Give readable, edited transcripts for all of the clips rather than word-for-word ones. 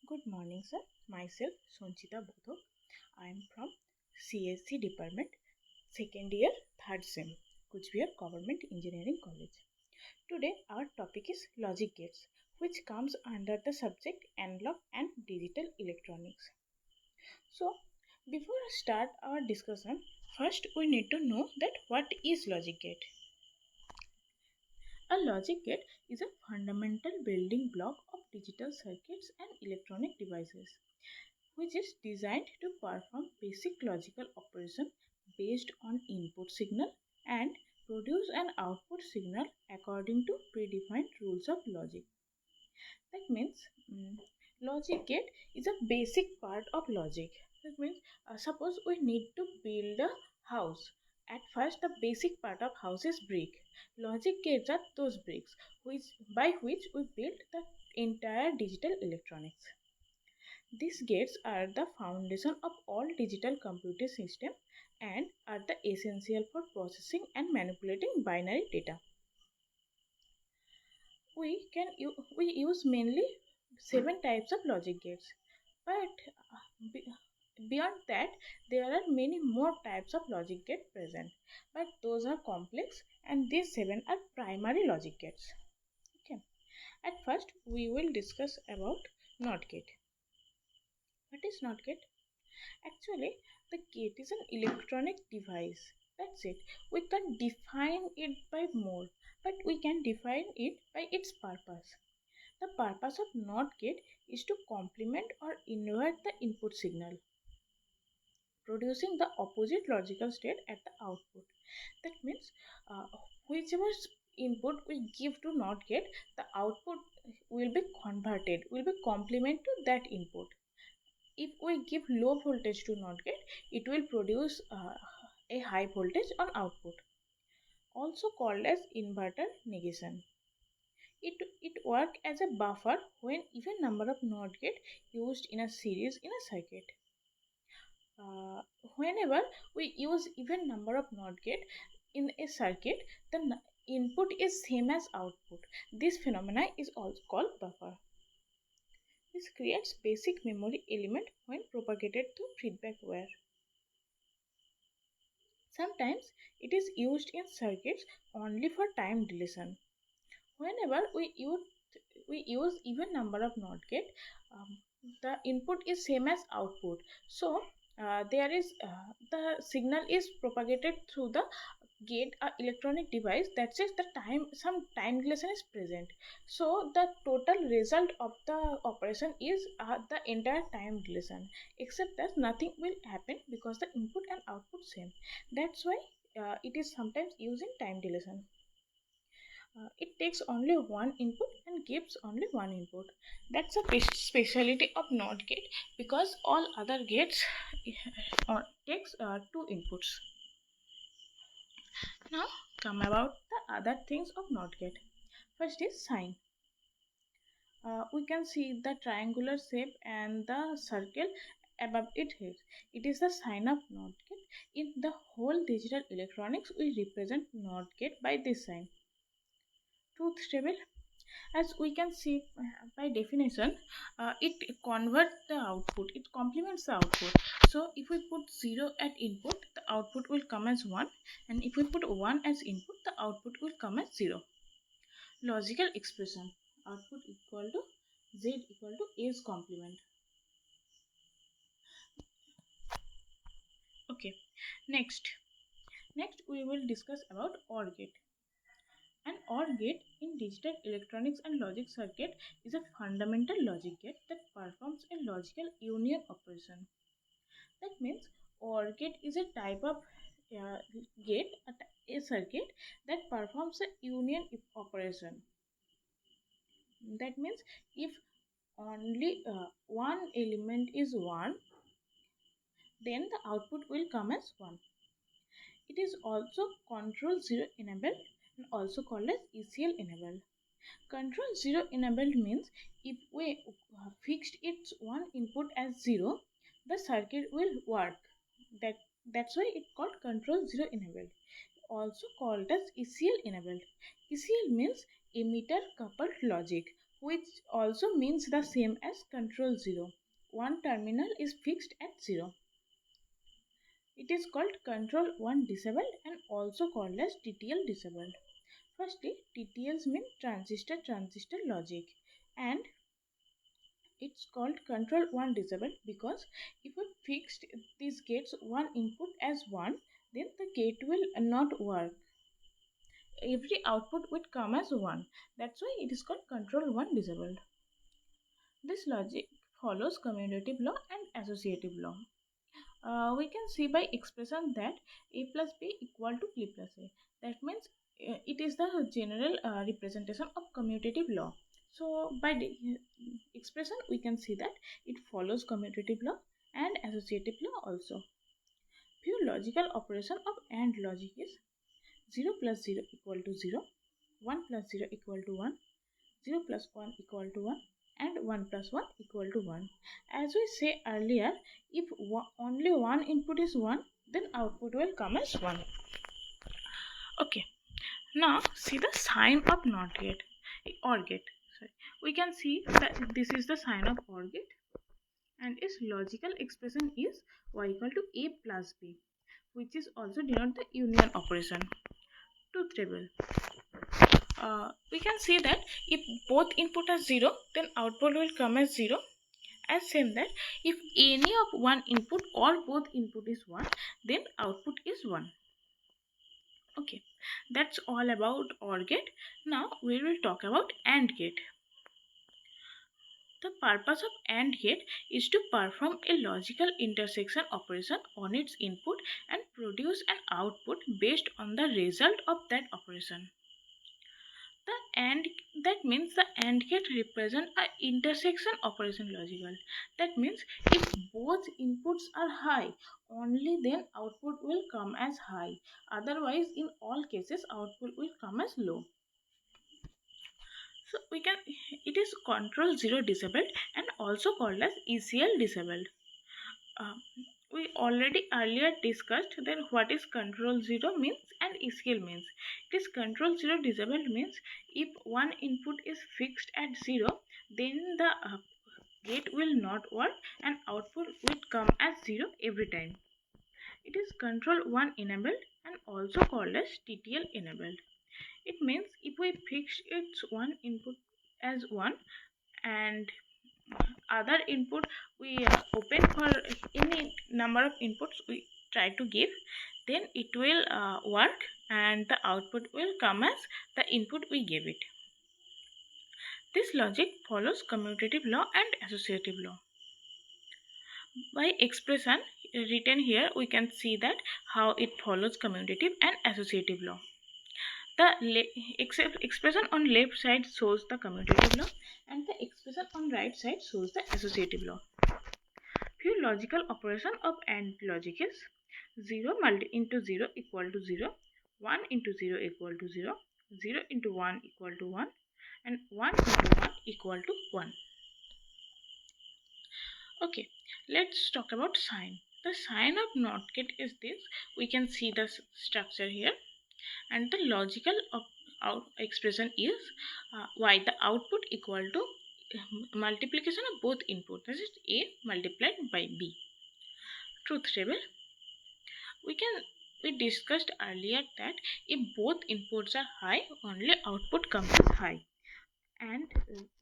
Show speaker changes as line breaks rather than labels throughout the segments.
Good morning, sir. Myself, Sanchita Bodhak. I am from CSC department, second year, third sem, Kuchbihar Government Engineering College. Today, our topic is logic gates, which comes under the subject analog and digital electronics. So, before I start our discussion, first we need to know that what is logic gate. A logic gate is a fundamental building block of digital circuits and electronic devices, which is designed to perform basic logical operation based on input signal and produce an output signal according to predefined rules of logic. That means logic gate is a basic part of logic. That means suppose we need to build a house. At first, the basic part of house is brick. Logic gates are those bricks by which we build the entire digital electronics. These gates are the foundation of all digital computer systems and are the essential for processing and manipulating binary data. We use mainly 7 types of logic gates, but beyond that there are many more types of logic gate present, but those are complex and these 7 are primary logic gates. Okay. At first we will discuss about NOT gate. What is NOT gate? Actually, the gate is an electronic device. That's it. We can't define it by more, but we can define it by its purpose. The purpose of NOT gate is to complement or invert the input signal, producing the opposite logical state at the output. That means uh, whichever input we give to NOT gate, the output will be converted, will be complement to that input. If we give low voltage to NOT gate, it will produce a high voltage on output, also called as inverter negation. It works as a buffer when even number of NOT gate used in a series in a circuit. Uh, Whenever we use even number of NOT gate in a circuit, the input is same as output. This phenomena is also called buffer. This creates basic memory element when propagated through feedback wire. Sometimes it is used in circuits only for time dilation. Whenever we use even number of NOT gate, the input is same as output. So there is the signal is propagated through the gate electronic device. That is the time some time dilation is present. So the total result of the operation is the entire time dilation. Except that nothing will happen because the input and output same. That's why it is sometimes used in time dilation. It takes only one input and gives only one input. That's a speciality of NOT gate because all other gates takes 2 inputs. Now come about the other things of NOT gate. First is sign. We can see the triangular shape and the circle above it here. It is the sign of NOT gate. In the whole digital electronics, we represent NOT gate by this sign. Truth table. As we can see by definition, it converts the output, it complements the output. So if we put 0 at input, the output will come as 1, and if we put 1 as input, the output will come as 0. Logical expression: output equal to Z equal to A's complement. Okay, next we will discuss about OR gate. An OR gate in digital electronics and logic circuit is a fundamental logic gate that performs a logical union operation. That means OR gate is a type of uh, gate, a circuit that performs a union operation. That means if only one element is 1, then the output will come as 1. It is also control 0 enabled and also called as ECL enabled. Control 0 enabled means if we fixed its one input as 0, the circuit will work. That's why it's called control 0 enabled. Also called as ECL enabled. ECL means emitter coupled logic, which also means the same as control 0. One terminal is fixed at 0. It is called control 1 disabled and also called as TTL disabled. Firstly, TTLs mean transistor logic, and it's called control 1 disabled because if we fixed these gates one input as 1, then the gate will not work. Every output would come as 1. That's why it is called control 1 disabled. This logic follows commutative law and associative law. We can see by expression that a plus b equal to b plus a. That means it is the general representation of commutative law. So by expression we can see that it follows commutative law and associative law also. Pure logical operation of AND logic is 0 plus 0 equal to 0, 1 plus 0 equal to 1, 0 plus 1 equal to 1, and 1 plus 1 equal to 1. As we say earlier, if only one input is 1, then output will come as 1. Okay, now see the sign of NOT gate or gate. Sorry. We can see that this is the sign of OR gate and its logical expression is y equal to a plus b, which is also denoted the union operation. Truth table. We can see that if both input are 0, then output will come as 0. As same that if any of one input or both input is 1, then output is 1. Okay, that's all about OR gate. Now we will talk about AND gate. The purpose of AND gate is to perform a logical intersection operation on its input and produce an output based on the result of that operation. That means the AND gate represent an intersection operation logical. That means if both inputs are high, only then output will come as high. Otherwise, in all cases, output will come as low. So it is control 0 disabled and also called as ECL disabled. We already earlier discussed then what is control 0 means and ECL means. It is control 0 disabled means if one input is fixed at 0, then the gate will not work and output will come as 0 every time. It is control 1 enabled and also called as TTL enabled. It means if we fix its one input as 1 and other input we open for any number of inputs we try to give, then it will work and the output will come as the input we gave it. This logic follows commutative law and associative law. By expression written here we can see that how it follows commutative and associative law. The expression on left side shows the commutative law and the expression on right side shows the associative law. Few logical operation of AND logic is 0 into 0 equal to 0, 1 into 0 equal to 0, 0 into 1 equal to 1 and 1 into 1 equal to 1. Okay, let's talk about sign. The sign of NOT gate is this. We can see the structure here. And the logical expression is y the output equal to multiplication of both input, that is a multiplied by b. Truth table. We discussed earlier that if both inputs are high, only output comes as high. And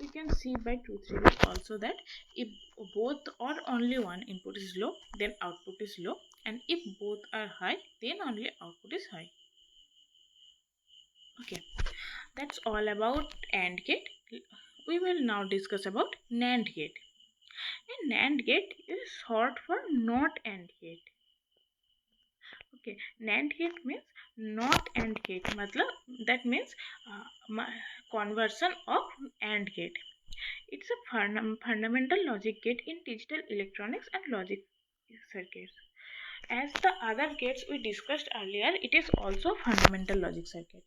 we can see by truth table also that if both or only one input is low, then output is low, and if both are high, then only output is high. Okay, that's all about AND gate. We will now discuss about NAND gate. And NAND gate is short for not AND gate. Okay, NAND gate means not AND gate. That means conversion of AND gate. It's a fundamental logic gate in digital electronics and logic circuits. As the other gates we discussed earlier, it is also fundamental logic circuit.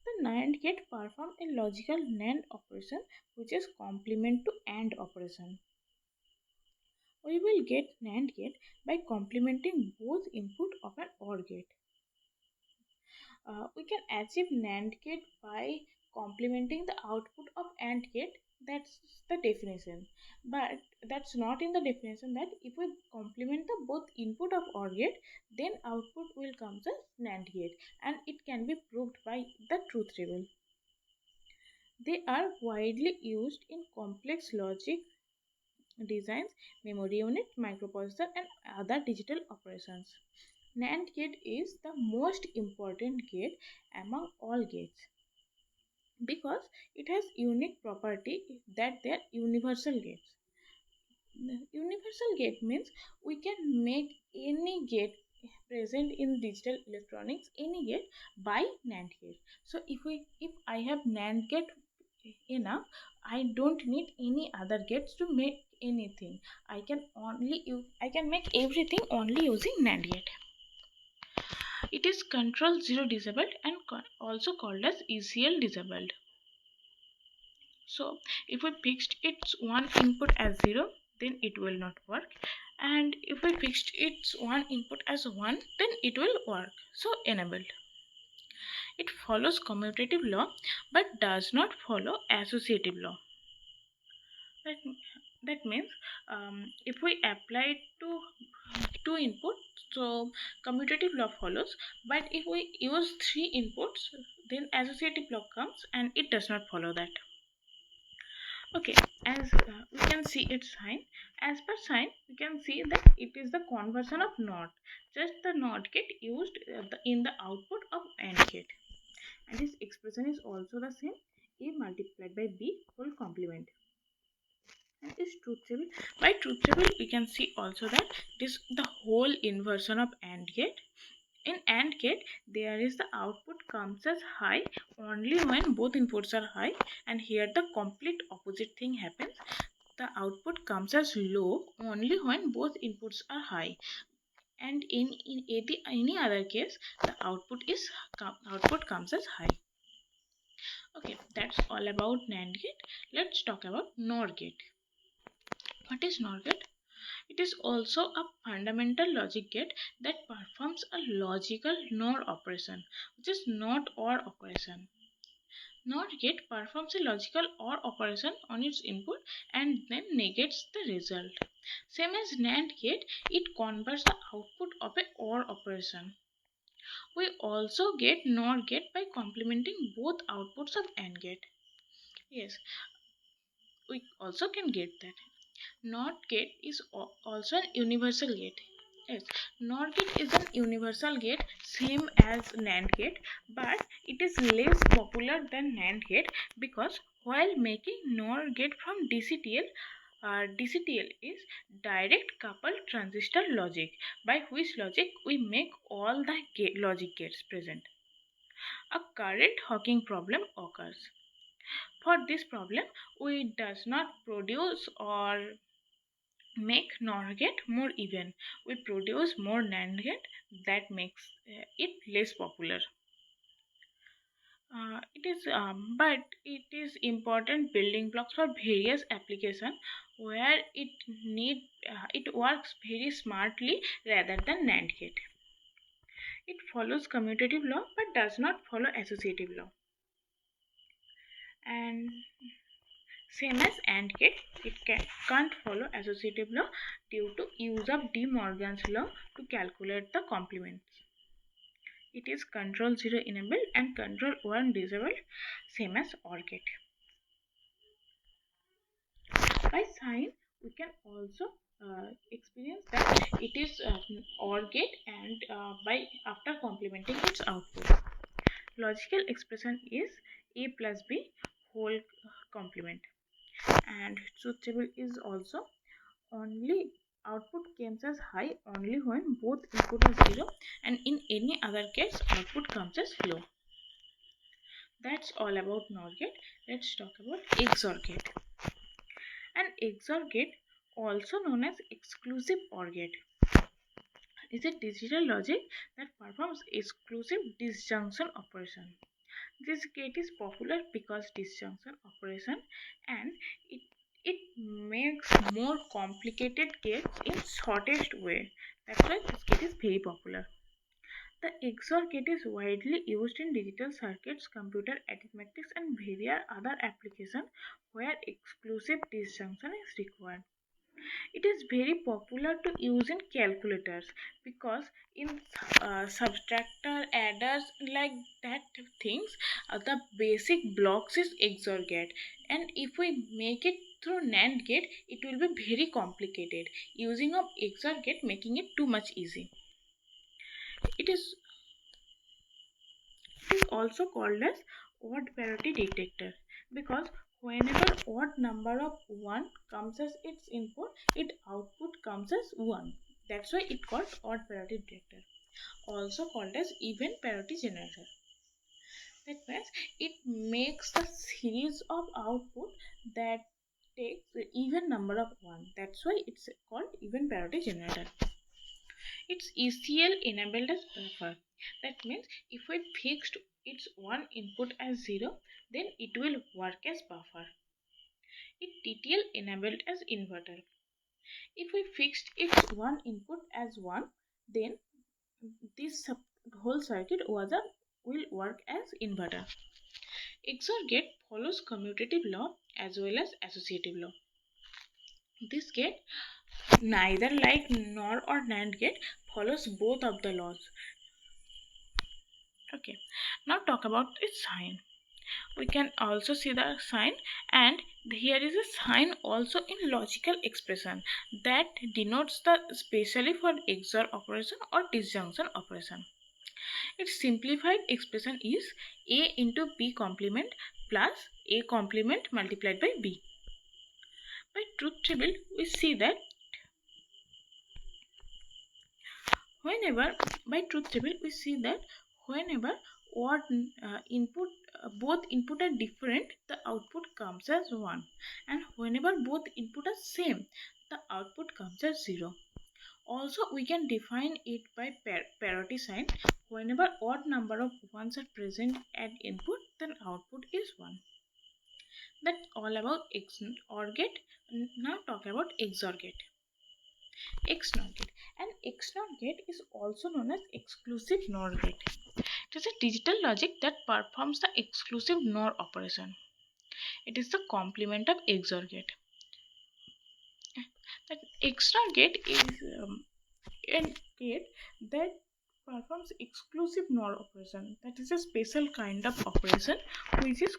The NAND gate performs a logical NAND operation which is complement to AND operation. We will get NAND gate by complementing both input of an OR gate. We can achieve NAND gate by complementing the output of AND gate That's the definition. But that's not in the definition that if we complement the both input of OR gate, then output will come as NAND gate, and it can be proved by the truth table. They are widely used in complex logic designs, memory unit, microprocessor, and other digital operations. NAND gate is the most important gate among all gates because it has unique property that they are universal gates. Universal gate means we can make any gate present in digital electronics, any gate, by NAND gate. So if I have NAND gate enough, I don't need any other gates to make anything. I can make everything only using NAND gate. It is control 0 disabled and also called as ECL disabled. So if we fixed its one input as 0, then it will not work, and if we fixed its one input as 1, then it will work. So enabled. It follows commutative law but does not follow associative law. That means if we apply it to two inputs, so commutative law follows, but if we use three inputs, then associative law comes and it does not follow that. Okay, as we can see its sign. As per sign, we can see that it is the conversion of NOT. Just the NOT gate used in the output of AND gate. And this expression is also the same: A multiplied by B whole complement. And is truth table. By truth table, we can see also that it is the whole inversion of AND gate. In AND gate, there is the output comes as high only when both inputs are high, and here the complete opposite thing happens. The output comes as low only when both inputs are high, and in any other case, the output comes as high. Okay, that's all about NAND gate. Let's talk about NOR gate. What is NOR gate? It is also a fundamental logic gate that performs a logical NOR operation, which is not OR operation. NOR gate performs a logical OR operation on its input and then negates the result. Same as NAND gate, it converts the output of a OR operation. We also get NOR gate by complementing both outputs of AND gate. Yes, we also can get that. NOT gate is also an universal gate. Yes, NOT gate is an universal gate, same as NAND gate, but it is less popular than NAND gate because while making NOR gate from DCTL, DCTL is direct coupled transistor logic, by which logic we make all the logic gates present. A current Hawking problem occurs. For this problem, we does not produce or make NOR gate more even. We produce more NAND gate that makes it less popular. But it is important building blocks for various applications where it works very smartly rather than NAND gate. It follows commutative law but does not follow associative law. And same as AND gate, it can't follow associative law due to use of De Morgan's law to calculate the complements. It is control 0 enabled and control 1 disabled, same as OR gate. By sign, we can also experience that it is OR gate, and by after complementing its output. Logical expression is A plus B whole complement, and truth table is also only output comes as high only when both input are 0, and in any other case output comes as low. That's all about NOR gate. Let's talk about XOR gate. An XOR gate, also known as exclusive OR gate, is a digital logic that performs exclusive disjunction operation. This gate is popular because disjunction operation, and it makes more complicated gates in shortest way. That's why this gate is very popular. The XOR gate is widely used in digital circuits, computer arithmetic, and various other applications where exclusive disjunction is required. It is very popular to use in calculators because in subtractor, adders, like that things, the basic blocks is XOR gate, and if we make it through NAND gate, it will be very complicated. Using of XOR gate making it too much easy. It is also called as odd parity detector because whenever odd number of 1 comes as its input, its output comes as 1. That's why it called odd parity detector. Also called as even parity generator. That means it makes a series of output that takes the even number of 1. That's why it's called even parity generator. It's ECL enabled as buffer. That means if we fixed its one input as 0, then it will work as buffer. It TTL enabled as inverter. If we fixed its one input as 1, then this whole circuit will work as inverter. XOR gate follows commutative law as well as associative law. This gate, neither like NOR or NAND gate, follows both of the laws. Okay, now talk about its sign. We can also see the sign, and here is a sign also in logical expression that denotes the specially for XOR operation or disjunction operation. Its simplified expression is A into B complement plus A complement multiplied by B. By truth table, we see that whenever odd input both input are different, the output comes as 1, and whenever both input are same, the output comes as 0. Also, we can define it by parity sign. Whenever odd number of ones are present at input, then output is 1. That's all about XOR gate. Now talk about XOR gate. XNOR gate. And XNOR gate is also known as exclusive NOR gate. It is a digital logic that performs the exclusive NOR operation. It is the complement of XOR gate. That XNOR gate is a gate that performs exclusive NOR operation. That is a special kind of operation which is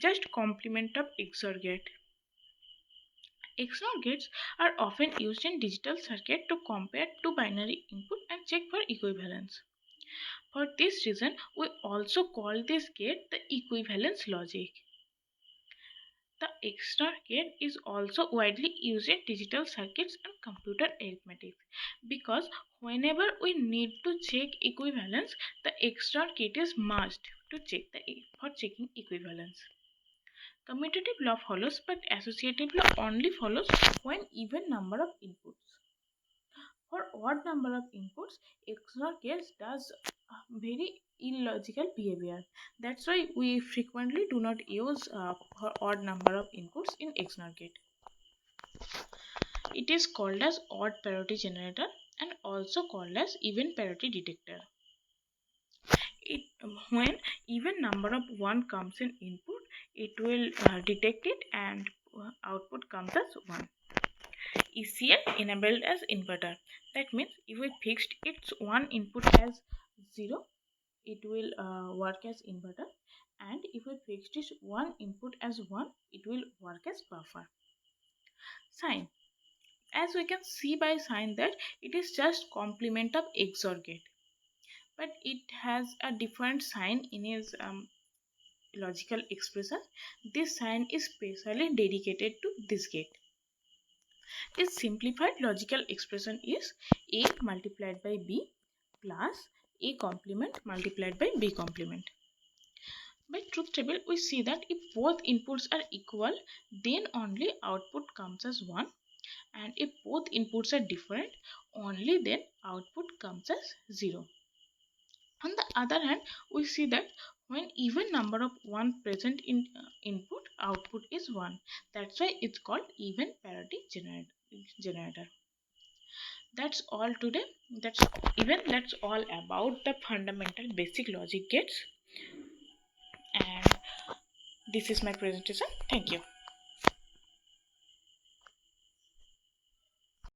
just complement of XOR gate. XOR gates are often used in digital circuit to compare two binary input and check for equivalence. For this reason, we also call this gate the equivalence logic. The XOR gate is also widely used in digital circuits and computer arithmetic because whenever we need to check equivalence, the XOR gate is must to check for checking equivalence. Commutative law follows, but associative law only follows when even number of inputs. For odd number of inputs, XOR gate does very illogical behavior. That's why we frequently do not use for odd number of inputs in XOR gate. It is called as odd parity generator and also called as even parity detector. When even number of 1 comes in input, it will detect it and output comes as 1. ECL enabled as inverter. That means if we fixed its one input as 0, it will work as inverter, and if we fixed its one input as 1, it will work as buffer. Sign. As we can see by sign that it is just complement of XOR gate, but it has a different sign in its logical expression. This sign is specially dedicated to this gate. This simplified logical expression is A multiplied by B plus A complement multiplied by B complement. By truth table, we see that if both inputs are equal, then only output comes as 1, and if both inputs are different, only then output comes as 0. On the other hand, we see that when even number of 1 present in input, output is 1. That's why it's called even parity generator. That's all today. That's all about the fundamental basic logic gates. And this is my presentation. Thank you.